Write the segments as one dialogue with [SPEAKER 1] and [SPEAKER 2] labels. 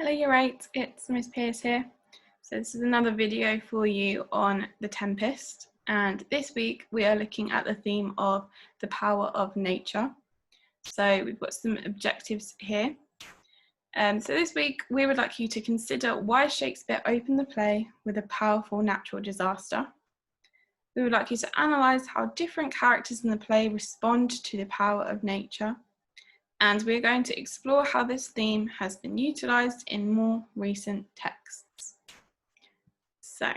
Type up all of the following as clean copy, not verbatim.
[SPEAKER 1] Hello, you're right, it's Miss Pierce here. So this is another video for you on the Tempest, and this week we are looking at the theme of the power of nature. So we've got some objectives here. So this week we would like you to consider why Shakespeare opened the play with a powerful natural disaster. We would like you to analyse how different characters in the play respond to the power of nature. And we're going to explore how this theme has been utilised in more recent texts. So,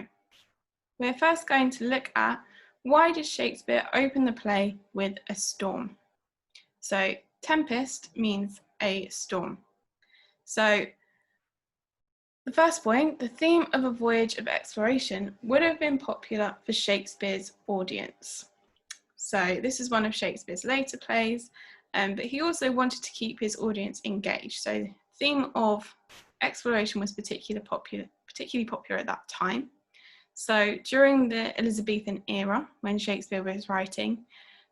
[SPEAKER 1] we're first going to look at why did Shakespeare open the play with a storm? So, Tempest means a storm. So, the first point, the theme of a voyage of exploration would have been popular for Shakespeare's audience. So, this is one of Shakespeare's later plays. But he also wanted to keep his audience engaged. So the theme of exploration was particularly popular at that time. So during the Elizabethan era, when Shakespeare was writing,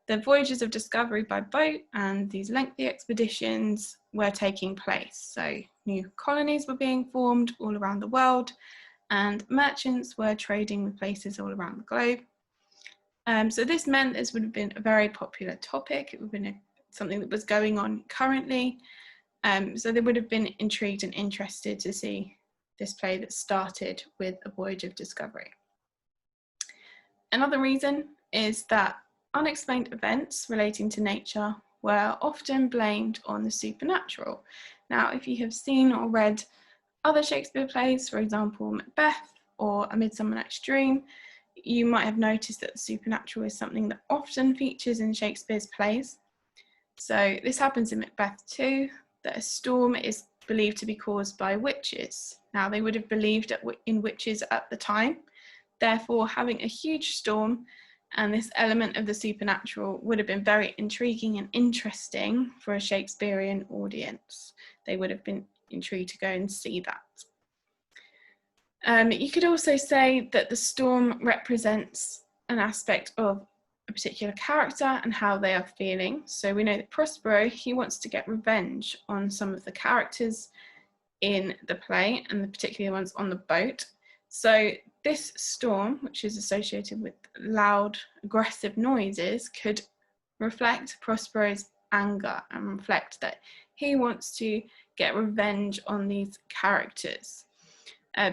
[SPEAKER 1] the voyages of discovery by boat and these lengthy expeditions were taking place. So new colonies were being formed all around the world, and merchants were trading with places all around the globe. So this meant this would have been a very popular topic. It would have been something that was going on currently. So they would have been intrigued and interested to see this play that started with a voyage of discovery. Another reason is that unexplained events relating to nature were often blamed on the supernatural. Now, if you have seen or read other Shakespeare plays, for example, Macbeth or A Midsummer Night's Dream, you might have noticed that the supernatural is something that often features in Shakespeare's plays. So this happens in Macbeth too, that a storm is believed to be caused by witches. Now they would have believed in witches at the time, therefore having a huge storm and this element of the supernatural would have been very intriguing and interesting for a Shakespearean audience. They would have been intrigued to go and see that. You could also say that the storm represents an aspect of a particular character and how they are feeling. So we know that Prospero, he wants to get revenge on some of the characters in the play, and the particular ones on the boat. So this storm, which is associated with loud, aggressive noises, could reflect Prospero's anger and reflect that he wants to get revenge on these characters.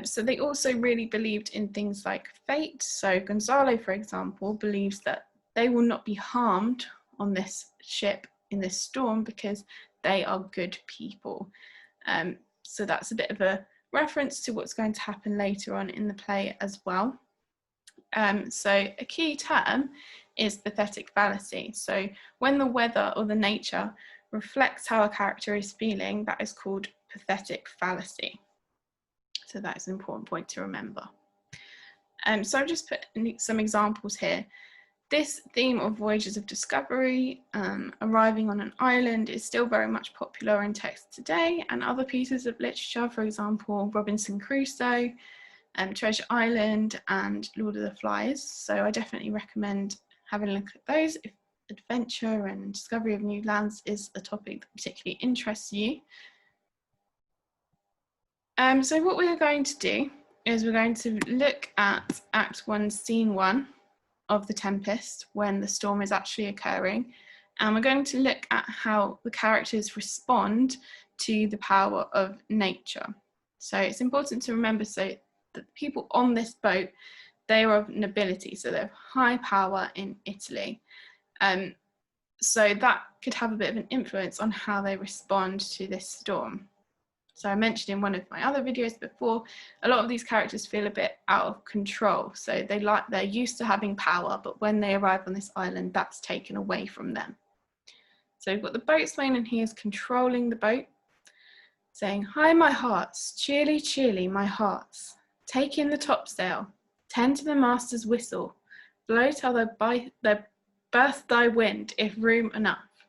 [SPEAKER 1] So they also really believed in things like fate. So Gonzalo, for example, believes that they will not be harmed on this ship in this storm because they are good people. So that's a bit of a reference to what's going to happen later on in the play as well. So a key term is pathetic fallacy. So when the weather or the nature reflects how a character is feeling, that is called pathetic fallacy. So that is an important point to remember. So I've just put some examples here. This theme of voyages of discovery, arriving on an island, is still very much popular in text today, and other pieces of literature, for example, Robinson Crusoe, Treasure Island, and Lord of the Flies. So I definitely recommend having a look at those if adventure and discovery of new lands is a topic that particularly interests you. So what we're going to do is we're going to look at Act 1, Scene 1 of The Tempest when the storm is actually occurring, and we're going to look at how the characters respond to the power of nature. So it's important to remember that the people on this boat, they are of nobility, so they're of high power in Italy. So that could have a bit of an influence on how they respond to this storm. So I mentioned in one of my other videos before, a lot of these characters feel a bit out of control. So they're used to having power, but when they arrive on this island, that's taken away from them. So we've got the boatswain, and he is controlling the boat, saying, "Hi, my hearts, cheerly, cheerly, my hearts. Take in the topsail, tend to the master's whistle, blow till there burst thy wind, if room enough.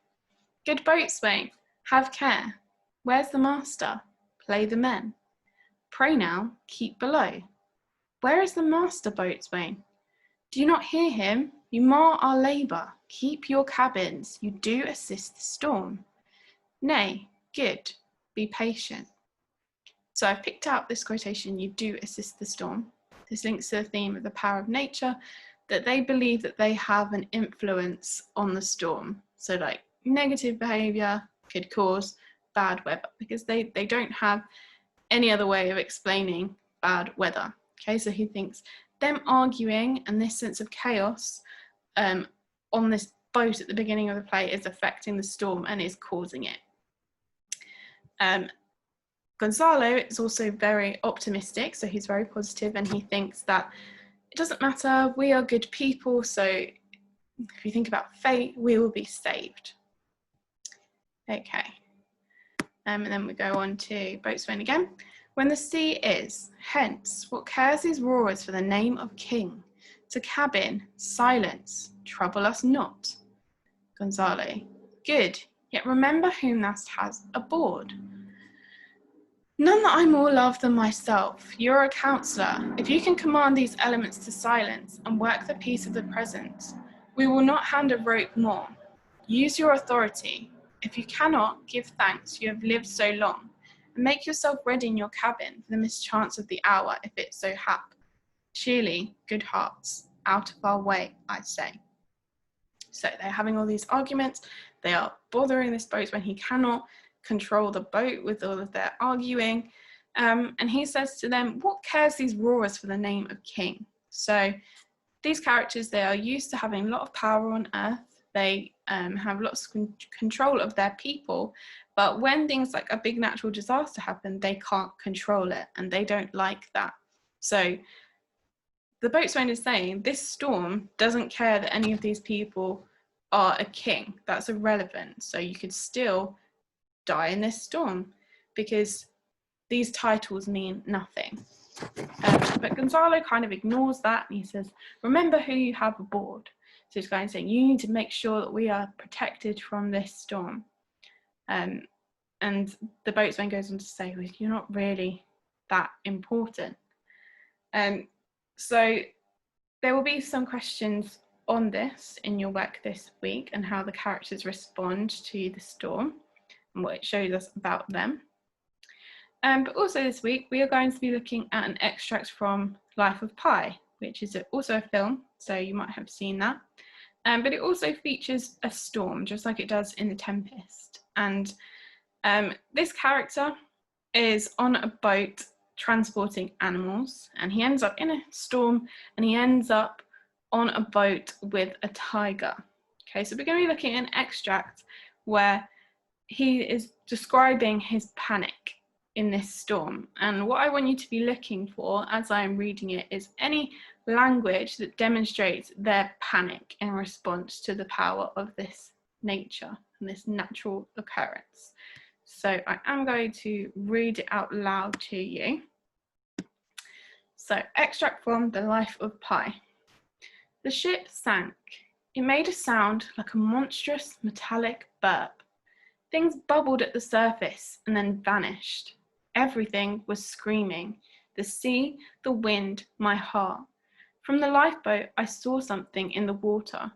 [SPEAKER 1] Good boatswain, have care. Where's the master? Play the men. Pray now, keep below. Where is the master, boatswain? Do you not hear him? You mar our labour. Keep your cabins. You do assist the storm. Nay, good. Be patient. So I've picked out this quotation, "You do assist the storm." This links to the theme of the power of nature, that they believe that they have an influence on the storm. So like negative behavior could cause bad weather because they don't have any other way of explaining bad weather. Okay, so he thinks them arguing and this sense of chaos on this boat at the beginning of the play is affecting the storm and is causing it. Gonzalo is also very optimistic, so he's very positive, and he thinks that it doesn't matter, we are good people, so if you think about fate, we will be saved. Okay, and then we go on to Boatswain again. "When the sea is, hence, what cares these roarers for the name of king? To cabin, silence, trouble us not." Gonzalo: "Good, yet remember whom thou hast aboard. None that I more love than myself. You're a counsellor. If you can command these elements to silence and work the peace of the present, we will not hand a rope more. Use your authority. If you cannot, give thanks you have lived so long, and make yourself ready in your cabin for the mischance of the hour, if it so hap. Cheerly, good hearts, out of our way, I say." So they're having all these arguments. They are bothering this boat when he cannot control the boat with all of their arguing. And he says to them, "What cares these roarers for the name of king?" So these characters, they are used to having a lot of power on earth. They have lots of control of their people. But when things like a big natural disaster happen, they can't control it and they don't like that. So the boatswain is saying this storm doesn't care that any of these people are a king. That's irrelevant. So you could still die in this storm because these titles mean nothing. But Gonzalo kind of ignores that and he says, "Remember who you have aboard." So he's kind of saying, you need to make sure that we are protected from this storm. And the boatswain goes on to say, well, "You're not really that important." So there will be some questions on this in your work this week and how the characters respond to the storm and what it shows us about them. But also this week, we are going to be looking at an extract from Life of Pi, which is also a film, so you might have seen that. But it also features a storm, just like it does in The Tempest. And this character is on a boat transporting animals, and he ends up in a storm, and he ends up on a boat with a tiger. Okay, so we're going to be looking at an extract where he is describing his panic in this storm. And what I want you to be looking for as I am reading it is any language that demonstrates their panic in response to the power of this nature and this natural occurrence. So I am going to read it out loud to you. So, extract from The Life of Pi. "The ship sank. It made a sound like a monstrous metallic burp. Things bubbled at the surface and then vanished. Everything was screaming. The sea, the wind, my heart. From the lifeboat, I saw something in the water.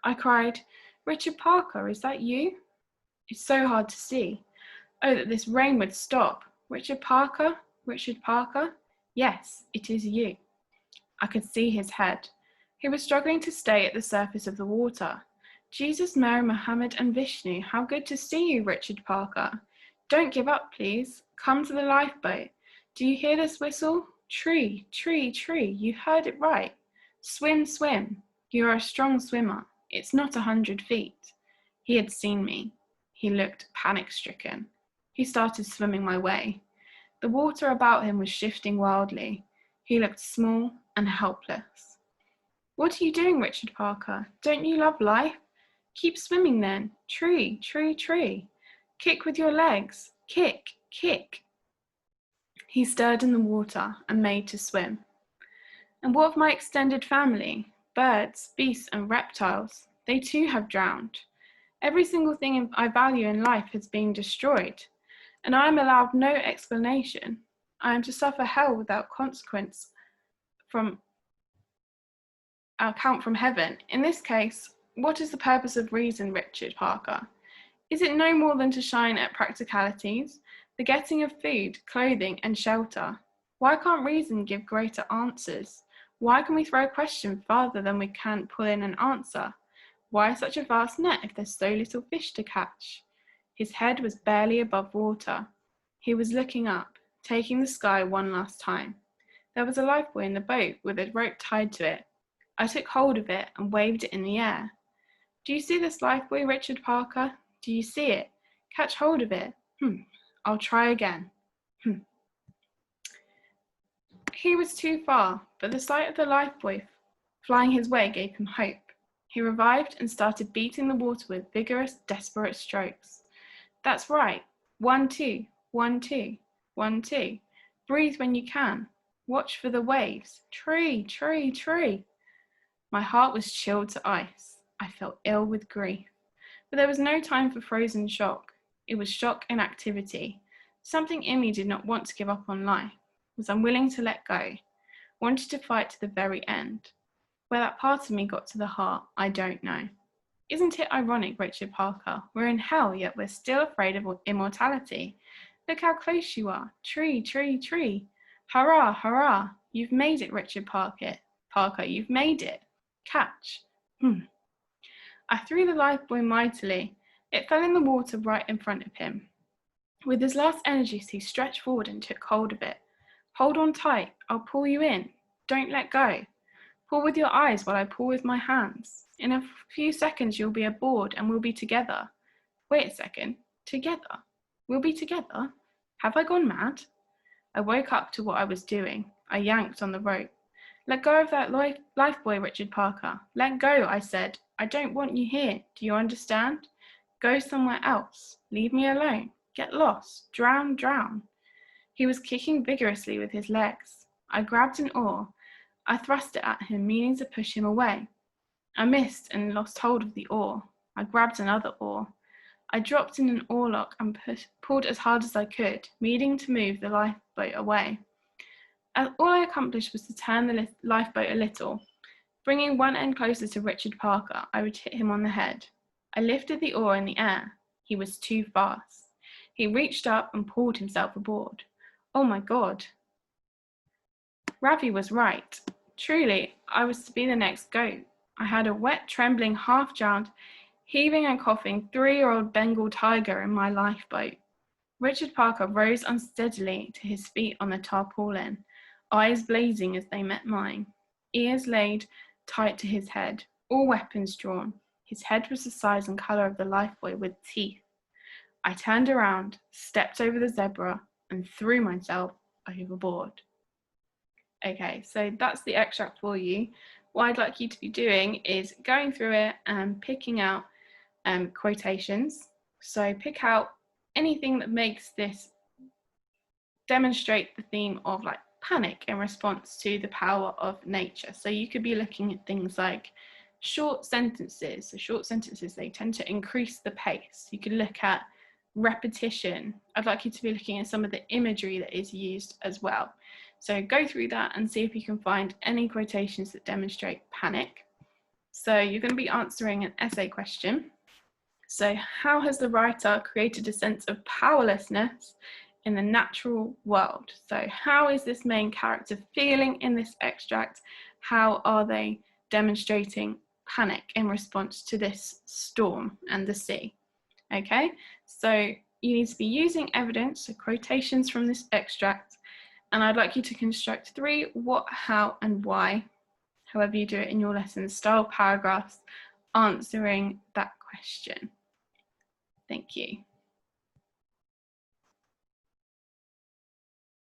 [SPEAKER 1] I cried, 'Richard Parker, is that you?' It's so hard to see. Oh, that this rain would stop. Richard Parker? Richard Parker? Yes, it is you." I could see his head. He was struggling to stay at the surface of the water. "Jesus, Mary, Muhammad, and Vishnu, how good to see you, Richard Parker. Don't give up, please. Come to the lifeboat. Do you hear this whistle? Tree, tree, tree. You heard it right. Swim, swim. You are a strong swimmer. It's not 100 feet. He had seen me. He looked panic-stricken. He started swimming my way. The water about him was shifting wildly. He looked small and helpless. What are you doing, Richard Parker? Don't you love life? Keep swimming then. Tree, tree, tree. Kick with your legs. Kick, kick. He stirred in the water and made to swim. And what of my extended family? Birds, beasts, and reptiles. They too have drowned. Every single thing I value in life has been destroyed, and I am allowed no explanation. I am to suffer hell without consequence from account from heaven. In this case, what is the purpose of reason, Richard Parker? Is it no more than to shine at practicalities, the getting of food, clothing, and shelter. Why can't reason give greater answers? Why can we throw a question farther than we can pull in an answer? Why such a vast net if there's so little fish to catch? His head was barely above water. He was looking up, taking the sky one last time. There was a lifebuoy in the boat with a rope tied to it. I took hold of it and waved it in the air. Do you see this lifebuoy, Richard Parker? Do you see it? Catch hold of it. I'll try again. He was too far, but the sight of the lifebuoy flying his way gave him hope. He revived and started beating the water with vigorous, desperate strokes. That's right. 1, 2, 1, 2, 1, 2. Breathe when you can. Watch for the waves. Tree, tree, tree. My heart was chilled to ice. I felt ill with grief. But there was no time for frozen shock. It was shock and activity. Something in me did not want to give up on life, was unwilling to let go, wanted to fight to the very end. Where that part of me got to the heart, I don't know. Isn't it ironic, Richard Parker? We're in hell, yet we're still afraid of immortality. Look how close you are. Tree, tree, tree. Hurrah, hurrah. You've made it, Richard Parker. Parker, you've made it. Catch. I threw the lifebuoy mightily. It fell in the water right in front of him. With his last energies, he stretched forward and took hold of it. Hold on tight. I'll pull you in. Don't let go. Pull with your eyes while I pull with my hands. In a few seconds, you'll be aboard and we'll be together. Wait a second. Together? We'll be together? Have I gone mad? I woke up to what I was doing. I yanked on the rope. Let go of that lifebuoy, Richard Parker. Let go, I said. I don't want you here. Do you understand? Go somewhere else. Leave me alone. Get lost. Drown, drown. He was kicking vigorously with his legs. I grabbed an oar. I thrust it at him, meaning to push him away. I missed and lost hold of the oar. I grabbed another oar. I dropped in an oarlock and pulled as hard as I could, meaning to move the lifeboat away. All I accomplished was to turn the lifeboat a little. Bringing one end closer to Richard Parker, I would hit him on the head. I lifted the oar in the air. He was too fast. He reached up and pulled himself aboard. Oh my God. Ravi was right. Truly, I was to be the next goat. I had a wet, trembling, half-drowned, heaving and coughing 3-year-old Bengal tiger in my lifeboat. Richard Parker rose unsteadily to his feet on the tarpaulin, eyes blazing as they met mine, ears laid tight to his head, all weapons drawn. His head was the size and colour of the lifebuoy with teeth. I turned around, stepped over the zebra, and threw myself overboard. Okay, so that's the extract for you. What I'd like you to be doing is going through it and picking out quotations. So pick out anything that makes this demonstrate the theme of like panic in response to the power of nature. So you could be looking at things like short sentences. So short sentences, they tend to increase the pace. You could look at repetition. I'd like you to be looking at some of the imagery that is used as well. So go through that and see if you can find any quotations that demonstrate panic. So you're going to be answering an essay question. So how has the writer created a sense of powerlessness in the natural world? So how is this main character feeling in this extract? How are they demonstrating panic in response to this storm and the sea? Okay, so you need to be using evidence, so quotations from this extract, and I'd like you to construct 3 what, how, and why, however you do it in your lessons, style paragraphs answering that question. Thank you.